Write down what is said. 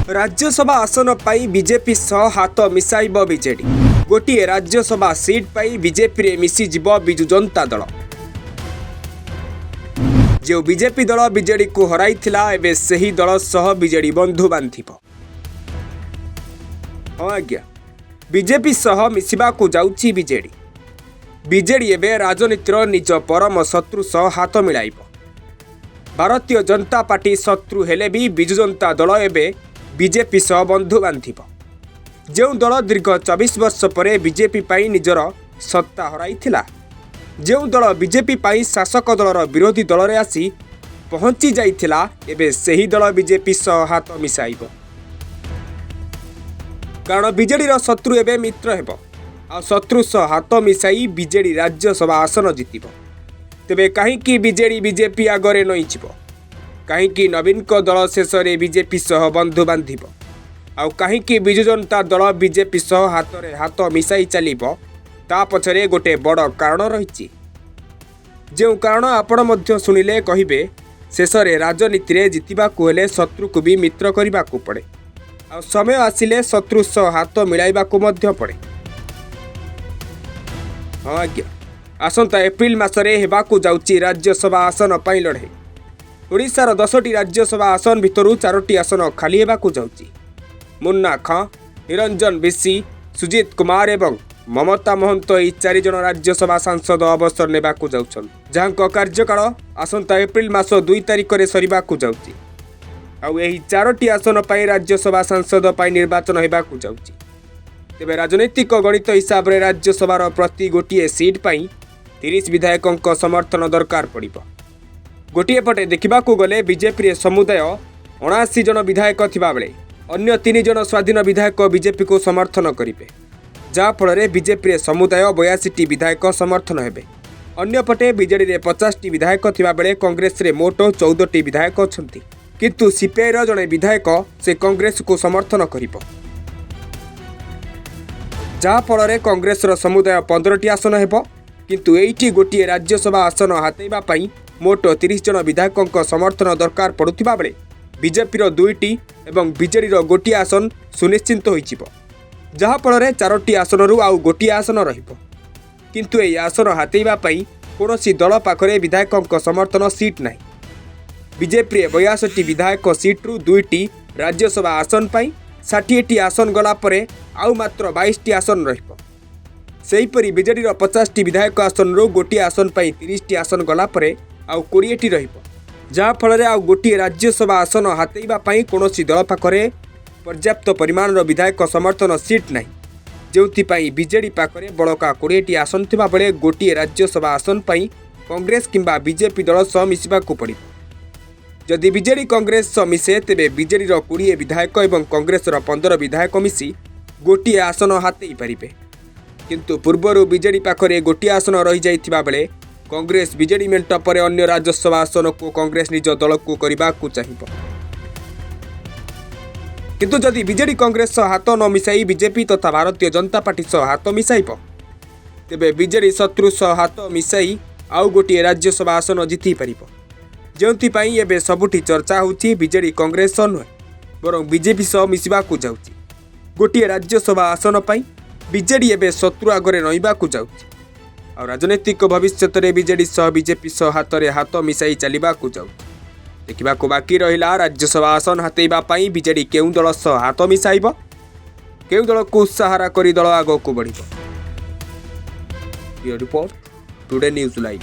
राज्यसभा आसन पाई बीजेपी सह हाथ मिसाइब बीजेडी। गोटे राज्यसभा सीट पाई बीजेपी रे मिसीजिब बिजु जनता दल। जो बीजेपी दल बीजेडी को हराइथिला एबे सही दल सह बीजेडी बंधु बांधिब। हाँ आज्ञा, बीजेपी सह मिसिबा को जाउछि बीजेडी। बीजेडी एबे राजनीतिर निज परम शत्रु सह हाथ मिलाइब। भारतीय जनता पार्टी शत्रु हेले भी बिजु जनता दल एबे बीजेपी सह बंधु बांधिब। जो दल दीर्घ 24 वर्ष पर बीजेपी पाई निजर सत्ता हराइथिला, जो दल बीजेपी पाई शासक दलर विरोधी दल रे आसी पहुंची जाइथिला, एबे सही दल बीजेपी सह हाथ मिसाइब। कारण बीजेडी शत्रु एबे मित्र हेब। आ शत्रु सह हाथ मिसाई बीजेडी राज्यसभा आसन जितिब। तेबे कहीं बीजेडी बीजेपी आगरे नईजिब, कहीं नवीन को दल शेष में बीजेपी सह बंधु बांधिब, आउ कहीं बिजु जनता दल बीजेपी सह हाथ रे हाथ मिसाई चलिब, ता पछरे गोटे बड़ कारण रही। जो कारण आपण मध्य शुणिले कहिबे, शेष में राजनीति रे जितिबाकु हेले शत्रु को भी मित्र करबाकू पड़े, आ समय आसिले शत्रु सह हाथ मिलाइबाकू मध्य पड़े। हाँ आज्ञा, आसंता एप्रिल मासरे हेबाकू जाउची राज्यसभा आसन पाई लड़े। ओडिशार 10टी राज्यसभा आसन भितरु 4टी आसन खाली हेबाकू जाउची। मुन्ना खां, निरंजन बिसी, सुजित कुमार एवं ममता महंत एई 4 जन राज्यसभा सांसद अवसर नेबाकू जाउछन, जहांको कार्यकाल आसंता एप्रिल मास 2 तारिख रे सरिबाकू जाउची। आउ एही 4टी आसन पाई राज्यसभा सांसद पाई निर्वाचन हेबाकू जाउची। तेबे राजनैतिक गणित हिसाब रे राज्यसभार प्रति गोटे सीट पाई 30 विधायकों समर्थन दरकार पड़िबो। गोटे पटे देखा गले बीजेपी रे समुदाय 79 जन विधायक थिबा बेले अन्य 3 जन स्वाधीन विधायक बीजेपी को समर्थन करिवे, जहाँ फल बीजेपी रे समुदाय 82 विधायक समर्थन हेबे। अन्य पटे बीजेडी रे 50 विधायक थिबा बेले कांग्रेस रे मोट 14 विधायक अछंती, किंतु सीपीआई रो जने विधायक से कांग्रेस को समर्थन करिबो, जहाँ फल कांग्रेस रो समुदाय 15 आसन हेबो, किंतु एइठी गोटे राज्यसभा आसन हातेइबा पई मोट 30 जन विधायकों समर्थन दरकार पड़ुथिबा बेले बीजेपी रो 2टी एवं बीजेडी रो गोटे आसन सुनिश्चित होइजिबो, जहाँ फल 4टी आसनरु आउ गोटे आसन रहिबो। किंतु एई आसन हातेइबा पई कोनोसी दल पाखरे विधायकों समर्थन सीट नाही। बीजेपी रे 62 विधायक सीट्रु 2टी राज्यसभा आसन पई 60टी आसन गला परे आउ मात्र 22टी आसन रहिबो। सेहीपरि बीजेडी रो 50टी विधायक आसनरु गोटे आसन पई 30टी आसन गला परे आउ 20टी रहिबो, जहाँ फल आउ गोटे राज्यसभा आसन हातेइबा पई कोनोसी दल पाखरे पर्याप्त परिमाणर विधायक समर्थन सीट नाही, जोंथिपाई बीजेडी पाखरे बड़का 20टी आसन थिबा बेले गोटे राज्यसभा आसन पई कांग्रेस किंबा बीजेपी दल सह मिसिबाकू पड़िबो। जदि बीजेडी कांग्रेस सह मिसे तेबे बीजेडी रो 20 विधायक एवं कांग्रेस रो 15 विधायक मिसी गोटे आसन हातेई पारिबे। किंतु पूर्वरु बीजेडी पाखरे गोटे आसन रही जाइथिबा बेले कांग्रेस बीजेडी मेंट पर अन्य राज्यसभा आसन को कांग्रेस निज दल को करबाकू चाहिबो। किंतु जदि बीजेडी कांग्रेस सह हाथ न मिसाई बीजेपी तथा भारतीय जनता पार्टी सह हाथ मिसाइब, तेबे बीजेडी शत्रु सह हाथ मिसाई आउ गोटे राज्यसभा आसन जिति पारिबो। जोंथिपाई एबे सबुठी चर्चा होउछि बीजेडी कांग्रेस सह नुहे, बरं बीजेपी सह मिसिबाकू जाउछि। गोटे राज्यसभा आसन पाई बीजेडी एबे शत्रु आगरे नईबाकू जाउछि, आ राजनैतिक भविष्य रे बीजेडी सह बीजेपी सह हाथ रे हाथ मिसाई चलिबाकू जाउछि। देखिबाकू बाकी रहिला राज्यसभा आसन हातेइबा पाई बीजेडी केउ दल सह हाथ मिसाइब, केउ दल को सहारा करी दल आगो को बढ़िब। Report today news live.